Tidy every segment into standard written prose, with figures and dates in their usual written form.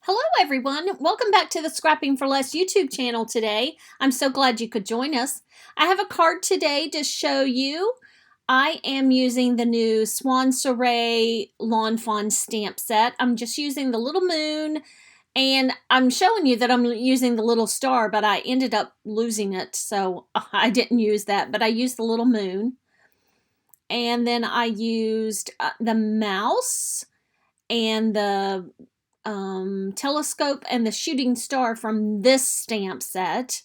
Hello everyone, welcome back to the Scrapping for Less YouTube channel today. I'm so glad you could join us. I have a card today to show you. I am using the new Swan Soiree Lawn Fawn stamp set. I'm just using the little moon, and I'm showing you that I'm using the little star, but I ended up losing it, so I didn't use that, but I used the little moon. And then I used the mouse and the telescope and the shooting star from this stamp set.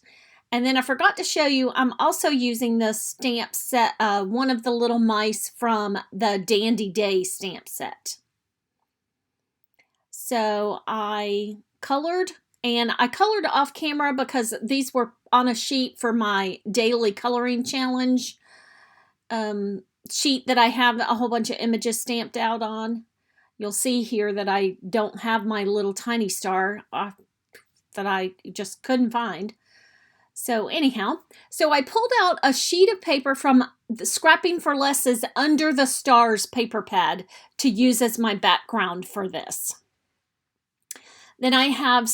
And then I forgot to show you, I'm also using the stamp set, one of the little mice from the Dandy Day stamp set. So I colored, and I colored off camera because these were on a sheet for my daily coloring challenge sheet that I have a whole bunch of images stamped out on. You'll see here that I don't have my little tiny star that I just couldn't find. So anyhow, so I pulled out a sheet of paper from the Scrapping for Less's Under the Stars paper pad to use as my background for this. Then I have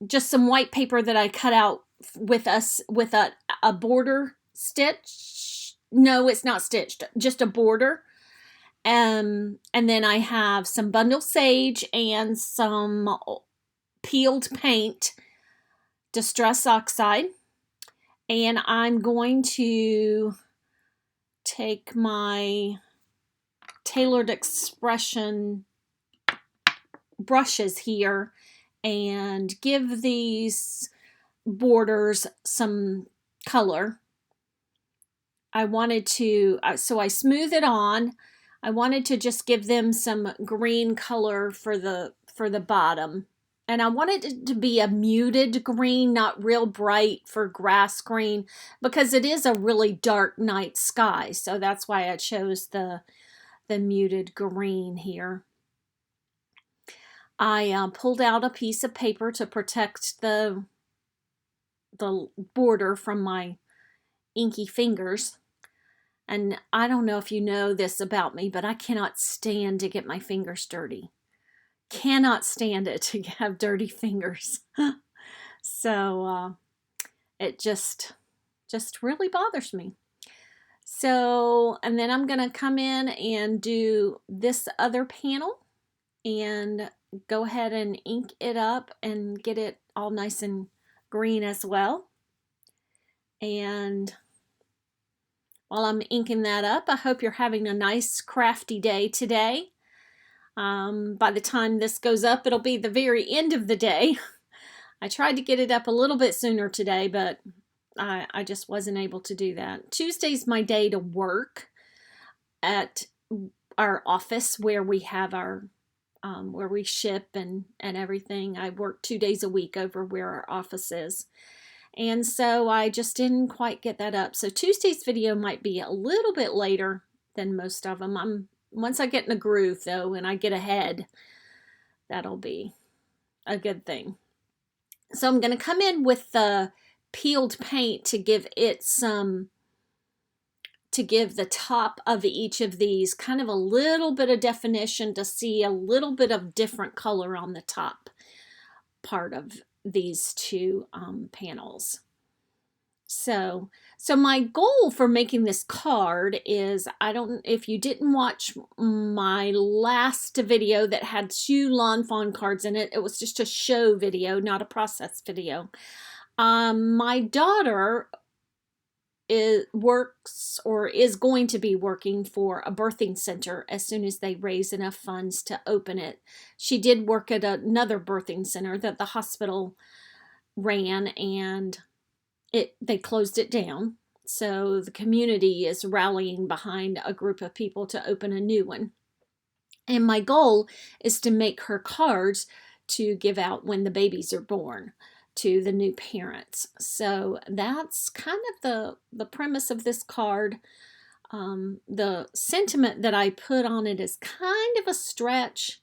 just some white paper that I cut out with a border stitch. No, it's not stitched, just a border. And then I have some bundle sage and some peeled paint, Distress Oxide. And I'm going to take my Tailored Expression brushes here and give these borders some color. So I smooth it on. I wanted to just give them some green color for the bottom. And I wanted it to be a muted green, not real bright for grass green, because it is a really dark night sky. So that's why I chose the muted green here. I pulled out a piece of paper to protect the border from my inky fingers. And I don't know if you know this about me, but I cannot stand to get my fingers dirty. Cannot stand it to have dirty fingers. So it just really bothers me. So, and then I'm going to come in and do this other panel and go ahead and ink it up and get it all nice and green as well. And while I'm inking that up, I hope you're having a nice crafty day today. By the time this goes up, it'll be the very end of the day. I tried to get it up a little bit sooner today, but I just wasn't able to do that. Tuesday's my day to work at our office where we have our, where we ship and everything. I work 2 days a week over where our office is. And so I just didn't quite get that up. So Tuesday's video might be a little bit later than most of them. Once I get in a groove though, and I get ahead, that'll be a good thing. So I'm going to come in with the peeled paint to give it to give the top of each of these kind of a little bit of definition, to see a little bit of different color on the top part of these two panels. So my goal for making this card is, if you didn't watch my last video that had 2 Lawn Fawn cards in it, it was just a show video, not a process video. My daughter is going to be working for a birthing center as soon as they raise enough funds to open it. She did work at another birthing center that the hospital ran, and they closed it down. So the community is rallying behind a group of people to open a new one. And my goal is to make her cards to give out when the babies are born to the new parents. So that's kind of the premise of this card. The sentiment that I put on it is kind of a stretch,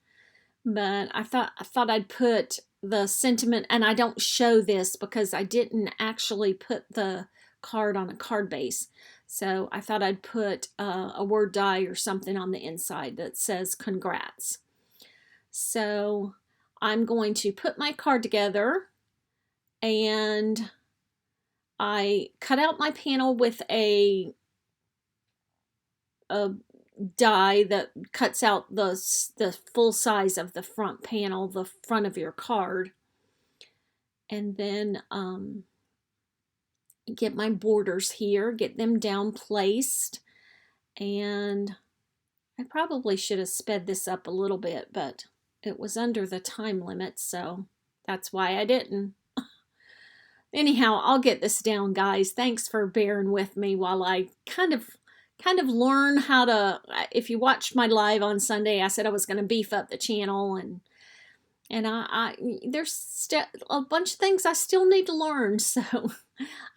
but I thought I'd put the sentiment, and I don't show this because I didn't actually put the card on a card base. So I thought I'd put a word die or something on the inside that says congrats. So I'm going to put my card together, and I cut out my panel with a die that cuts out the full size of the front panel, the front of your card. And then get my borders here, get them down placed. And I probably should have sped this up a little bit, but it was under the time limit, so that's why I didn't. Anyhow, I'll get this down, guys. Thanks for bearing with me while I kind of learn how to. If you watched my live on Sunday, I said I was going to beef up the channel, and there's a bunch of things I still need to learn. So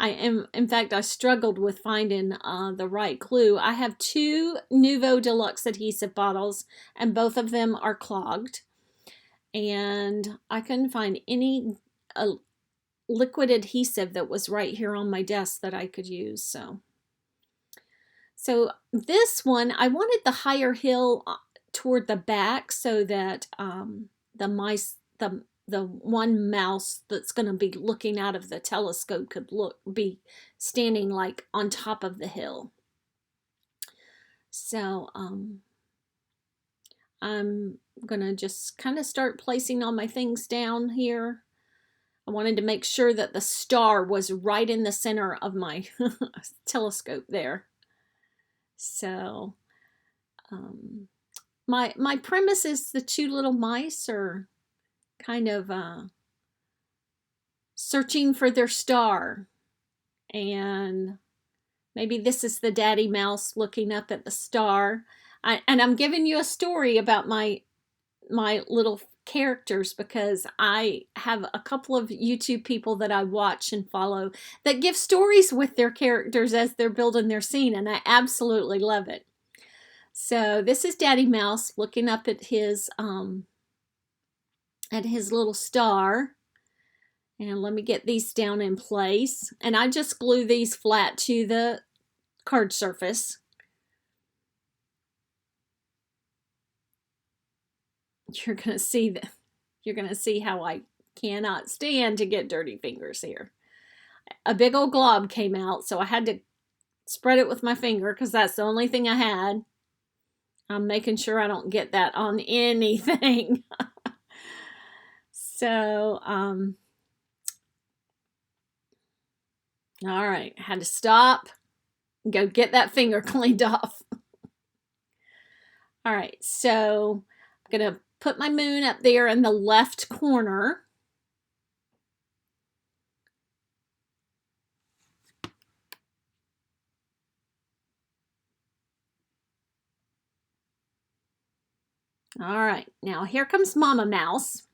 in fact, I struggled with finding the right glue. I have 2 Nuvo Deluxe adhesive bottles, and both of them are clogged. And I couldn't find any liquid adhesive that was right here on my desk that I could use. So this one, I wanted the higher hill toward the back so that the one mouse that's going to be looking out of the telescope could be standing like on top of the hill. So I'm going to just kind of start placing all my things down here. I wanted to make sure that the star was right in the center of my telescope there. So my premise is the 2 little mice are kind of searching for their star, and maybe this is the daddy mouse looking up at the star. And I'm giving you a story about my little characters because I have a couple of YouTube people that I watch and follow that give stories with their characters as they're building their scene, and I absolutely love it. So this is Daddy Mouse looking up at his little star. And let me get these down in place. And I just glue these flat to the card surface. You're gonna see how I cannot stand to get dirty fingers here. A big old glob came out, so I had to spread it with my finger because that's the only thing I had. I'm making sure I don't get that on anything. So, all right, I had to stop, go get that finger cleaned off. All right, so I'm gonna put my moon up there in the left corner. All right, now here comes Mama Mouse.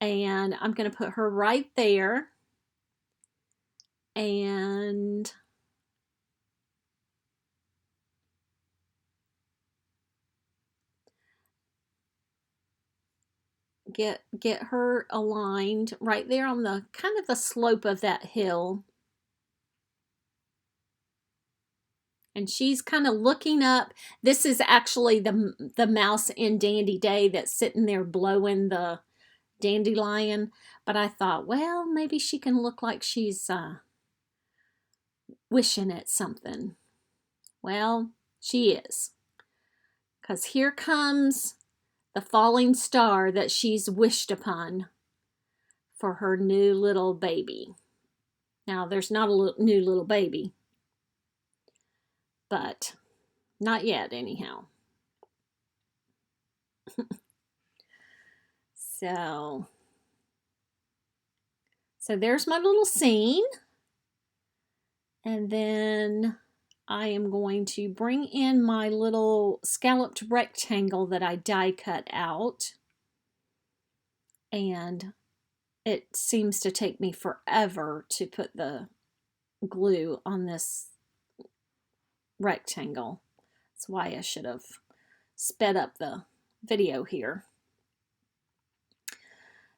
And I'm going to put her right there. And get her aligned right there on the kind of the slope of that hill. And she's kind of looking up. This is actually the mouse in Dandy Day that's sitting there blowing the dandelion. But I thought, well, maybe she can look like she's wishing at something. Well, she is. Because here comes the falling star that she's wished upon for her new little baby. Now, there's not a new little baby. But not yet, anyhow. So there's my little scene. And then I am going to bring in my little scalloped rectangle that I die cut out. And it seems to take me forever to put the glue on this rectangle. That's why I should have sped up the video here.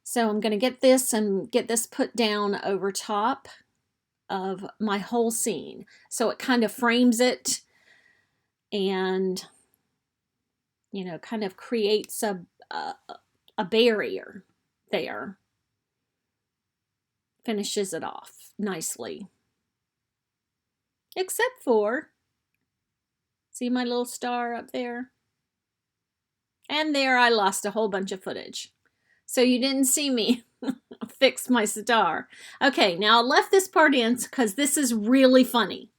So I'm going to get this put down over top of my whole scene. So it kind of frames it and, you know, kind of creates a barrier. there. Finishes it off nicely. Except for, see my little star up there? And there I lost a whole bunch of footage. So you didn't see me fix my star. Okay, now I left this part in because this is really funny.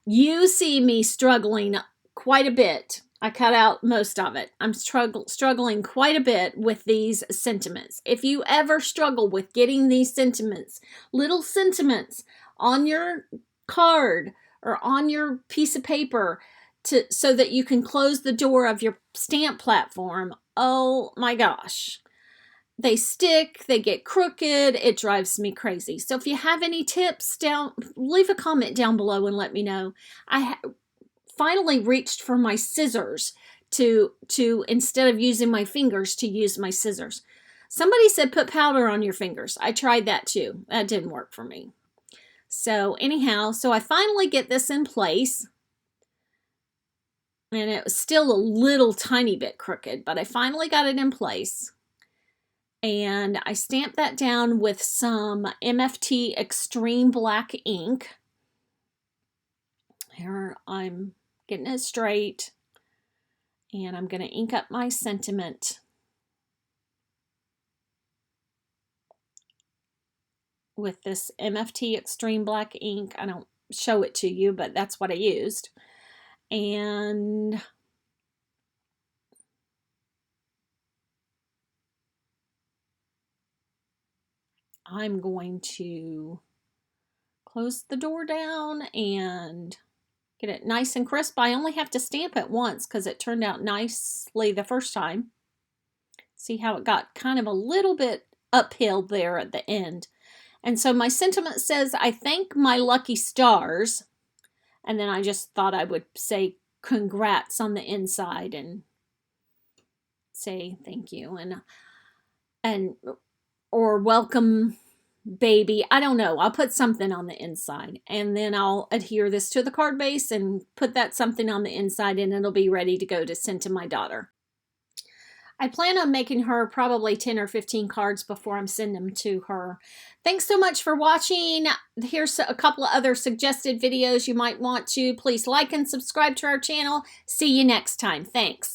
You see me struggling quite a bit. I cut out most of it. I'm struggling quite a bit with these sentiments. If you ever struggle with getting these sentiments, little sentiments on your card or on your piece of paper so that you can close the door of your stamp platform, oh my gosh. They stick, they get crooked, it drives me crazy. So if you have any tips, leave a comment down below and let me know. I finally reached for my scissors to instead of using my fingers, to use my scissors. Somebody said put powder on your fingers. I tried that too. That didn't work for me. So anyhow, so I finally get this in place. And it was still a little tiny bit crooked, but I finally got it in place. And I stamped that down with some MFT Extreme Black ink. Here I'm getting it straight. And I'm going to ink up my sentiment with this MFT Extreme Black ink. I don't show it to you, but that's what I used. And I'm going to close the door down and get it nice and crisp. I only have to stamp it once because it turned out nicely the first time. See how it got kind of a little bit uphill there at the end. And so my sentiment says, I thank my lucky stars. And then I just thought I would say congrats on the inside and say thank you or welcome baby. I don't know. I'll put something on the inside and then I'll adhere this to the card base and put that something on the inside and it'll be ready to go to send to my daughter. I plan on making her probably 10 or 15 cards before I'm sending them to her. Thanks so much for watching. Here's a couple of other suggested videos you might want to. Please like and subscribe to our channel. See you next time. Thanks.